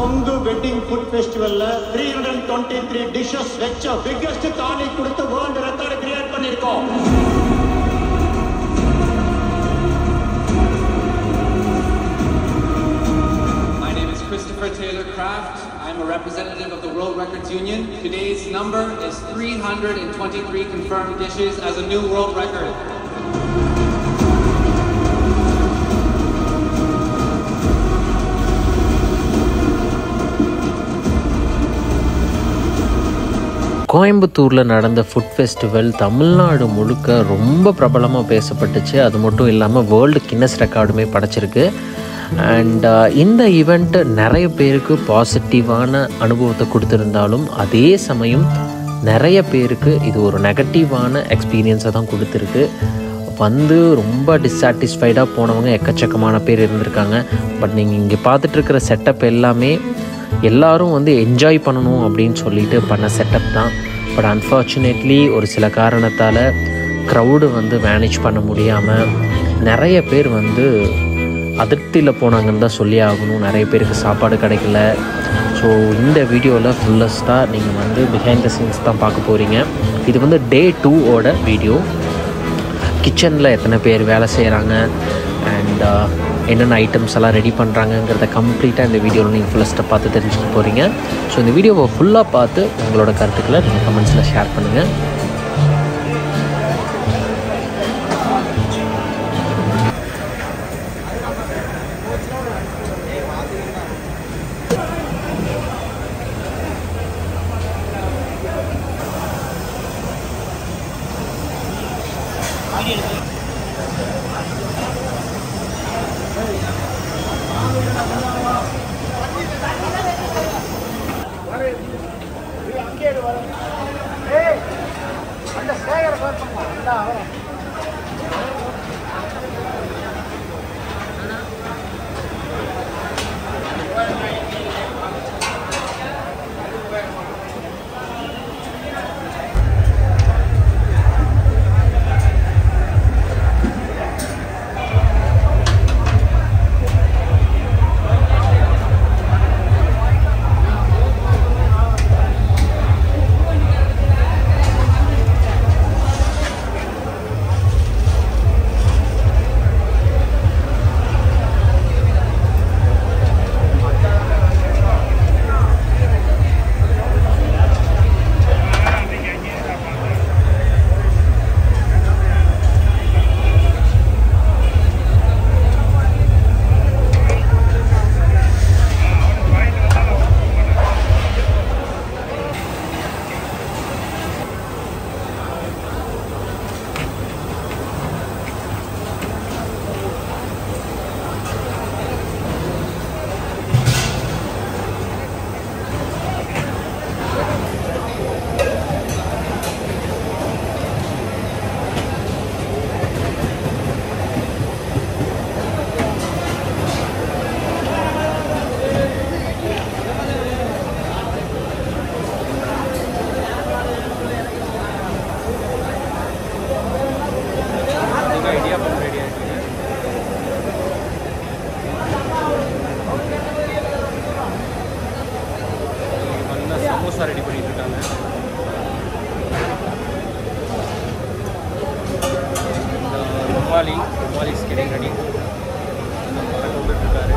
Kongu Wedding Food Festival 323 dishes வெச்ச biggest தாலி கொடுத்து world record create பண்ணிருக்கோம். My name is Christopher Taylor Craft. I'm a representative of the World Records Union. Today's number is 323 confirmed dishes as a new world record. கோயம்புத்தூரில் நடந்த food festival Tamil Nadu முழுக்க ரொம்ப பிரபலமாக பேசப்பட்டுச்சு. அது மட்டும் இல்லாமல் வேர்ல்டு கின்னஸ் ரெக்கார்டுமே படைச்சிருக்கு. அண்ட் இந்த ஈவெண்ட்டு நிறைய பேருக்கு பாசிட்டிவான அனுபவத்தை கொடுத்துருந்தாலும் அதே சமயம் நிறைய பேருக்கு இது ஒரு நெகட்டிவான எக்ஸ்பீரியன்ஸை தான் கொடுத்துருக்கு. ரொம்ப டிஸாட்டிஸ்ஃபைடாக போனவங்க எக்கச்சக்கமான பேர் இருந்திருக்காங்க. பட் நீங்கள் இங்கே பார்த்துட்ருக்கிற செட்டப் எல்லாமே எல்லோரும் என்ஜாய் பண்ணணும் அப்படின்னு சொல்லிட்டு பண்ண செட்டப் தான். பட் அன்ஃபார்ச்சுனேட்லி ஒரு சில காரணத்தால் க்ரௌடு மேனேஜ் பண்ண முடியாமல் நிறைய பேர் அதிருப்தியில் போனாங்கன்னு தான் சொல்லி ஆகணும். நிறைய பேருக்கு சாப்பாடு கிடைக்கல. ஸோ இந்த வீடியோவில் ஃபுல்லஸ்ட்டாக நீங்கள் பிஹைண்ட் த சீன்ஸ் தான் பார்க்க போகிறீங்க. இது டே 2 வீடியோ. கிச்சனில் எத்தனை பேர் வேலை செய்கிறாங்க அண்ட் என்னென்ன ஐட்டம்ஸ் எல்லாம் ரெடி பண்ணுறாங்கங்கிறத கம்ப்ளீட்டாக இந்த வீடியோவில் நீங்கள் ஃபுல்லஸ்ட்டாக பார்த்து தெரிஞ்சுக்க போகிறீங்க. ஸோ இந்த வீடியோவை ஃபுல்லாக பார்த்து உங்களோட கருத்துக்களை நீங்கள் கமெண்ட்ஸில் ஷேர் பண்ணுங்கள். ரெடி பண்ணிட்டு இருக்காங்க. Rumali is getting ready. கொண்டுட்டு இருக்காரு.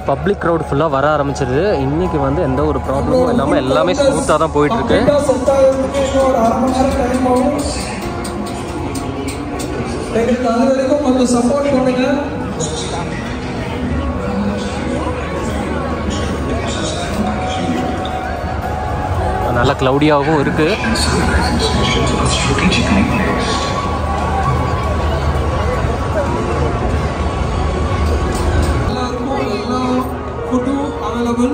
பப்ளிக் க்ரௌட் ஃபுல்லாக வர ஆரம்பிச்சிருது. இன்றைக்கி வந்து எந்த ஒரு ப்ராப்ளமும் இல்லாமல் எல்லாமே ஸ்மூத்தாக தான் போயிட்டுருக்கு. கொஞ்சம் சப்போர்ட் பண்ணுங்க. நல்ல க்ளவுடியாகவும் இருக்குது. அவைலபிள்.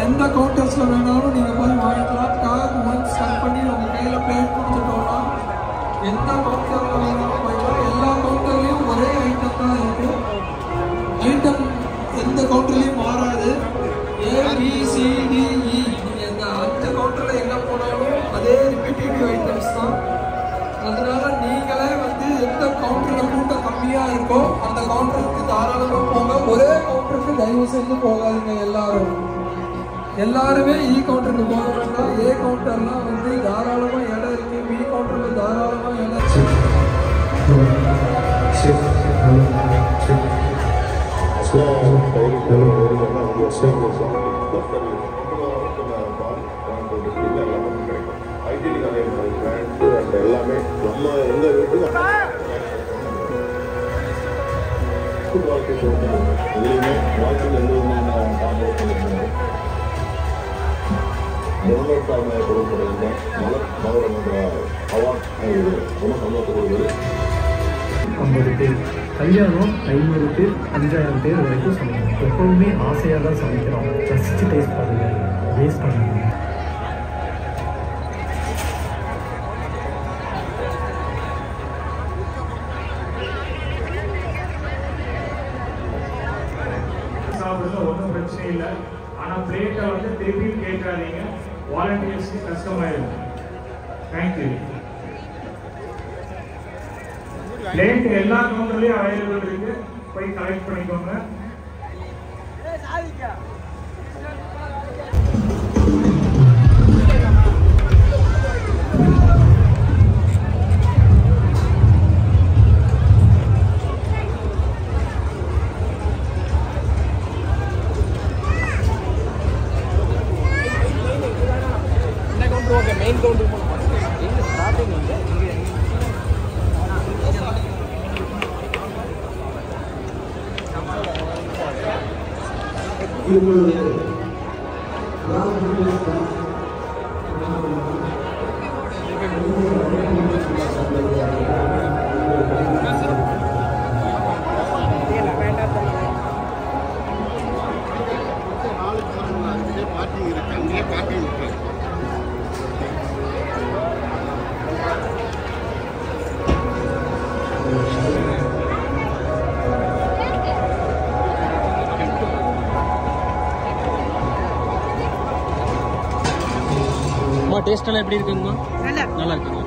எந்த கவுண்டர்ஸில் வேணாலும் நீங்கள் போய் வாங்கிக்கலாம். கார் ஒன்ஸ் ஸ்டார்ட் பண்ணி உங்கள் கையில் பிளேட் கொடுத்துட்டோம்னா எந்த கவுண்டரில் வேணாலும் போய்க்கலாம். எல்லா கவுண்டர்லேயும் ஒரே ஐட்டம் தான் இருக்குது. ஐட்டம் எந்த கவுண்டர்லேயும் மாறாது. ABCDE நீங்கள் இந்த 5 கவுண்டரில் எங்கே போனாலும் அதே ரிப்பீட்டேட்டிவ் ஐட்டம்ஸ் தான். அதனால நீங்களே வந்து எந்த கவுண்டரில் கூட்டம் கம்மியாக இருக்கோ அந்த கவுண்டருக்கு தாராளமாக போங்க. ஒரே கவுண்டருக்கு தயவு செஞ்சு போகாதீங்க. எல்லாருமே கவுண்டருக்கு போக வேண்டாம். ஏ கவுண்டர்லாம் வந்து தாராளமாக இடம் இருக்குது. பி கவுண்டரில் தாராளமாக இடம் இருக்குது. எல்லாமே நம்ம எங்க வீட்டுக்கு வாழ்க்கை எதுலையுமே வாழ்க்கையில் எந்த விதமான முதலீட்டான பொருட்கள் மகரம் என்ற அவார்ட் ரொம்ப சந்தோஷம் கொடுக்குது. 50 பேர் கல்யாணம் 500 பேர் 5000 பேர் வரைக்கும் சமைக்கணும். எப்போவுமே ஆசையாக தான் சமைக்கிறோம். ஃபஸ்ட்டு டேஸ்ட் பண்ணுங்கள், வேஸ்ட் பண்ணுங்கள். ஒன்றும் பிரச்சனை இல்லை. ஆனால் பிளேட்டை வந்து திருப்பி கேட்காதீங்க. வாலண்டியர்ஸ்க்கு கஷ்டமாயிடும். தேங்க்யூ. பிளேட் எல்லா கவுண்டர்லையும் அவைலபிள் இருக்கு. போய் கலெக்ட் பண்ணிக்கோங்க. மெயின் கவுண்டர் எங்கே ஸ்டார்டிங் வந்து டேஸ்ட் எல்லாம் எப்படி இருக்குங்கம்மா? நல்லா இருக்குங்க.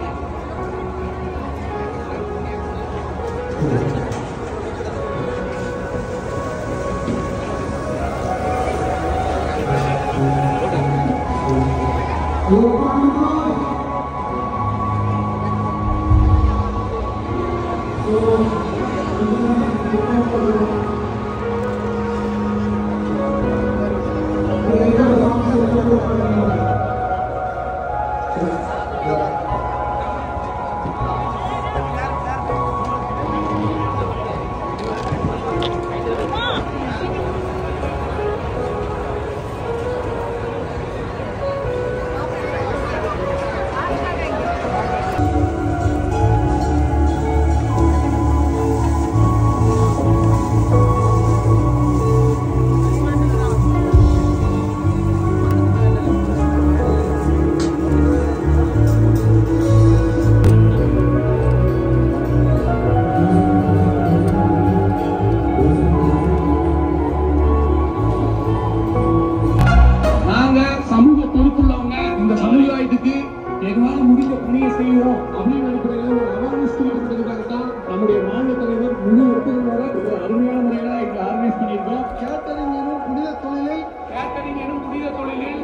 கேட்டரிங் எனும் புனித தொழிலில்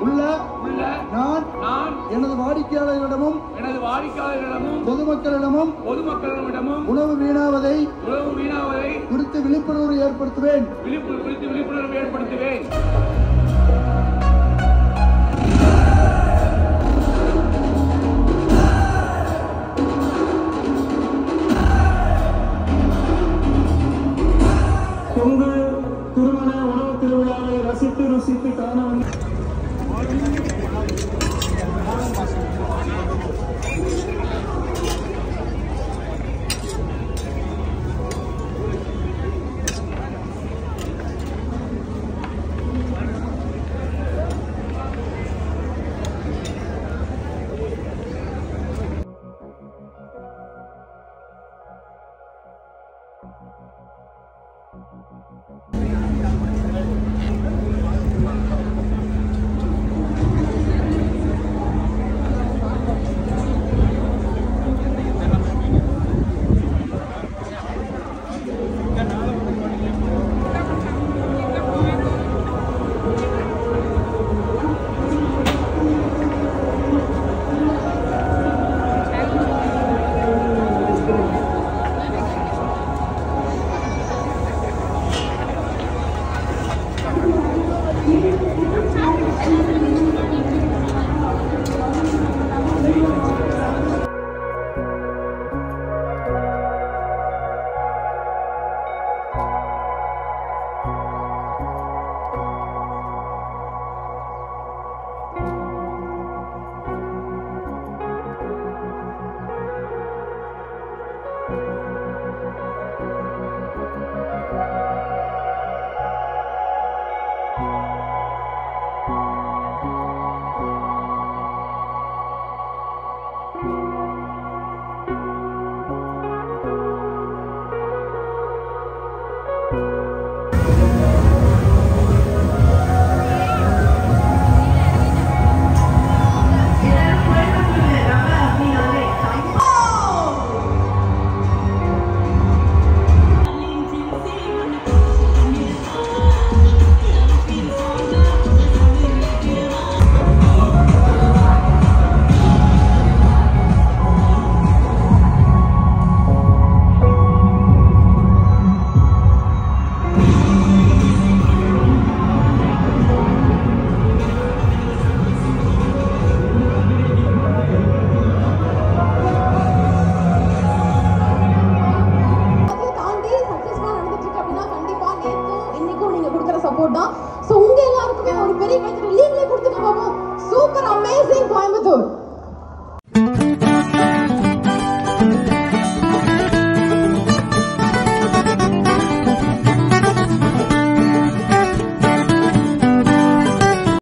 உள்ள நான் எனது வாடிக்கையாளர்களிடமும் பொதுமக்களிடமும் உணவு வீணாவதை குறித்து விழிப்புணர்வு ஏற்படுத்துவேன். கொங்கு திருமண உணவு திருவிழாவை ருசித்து காண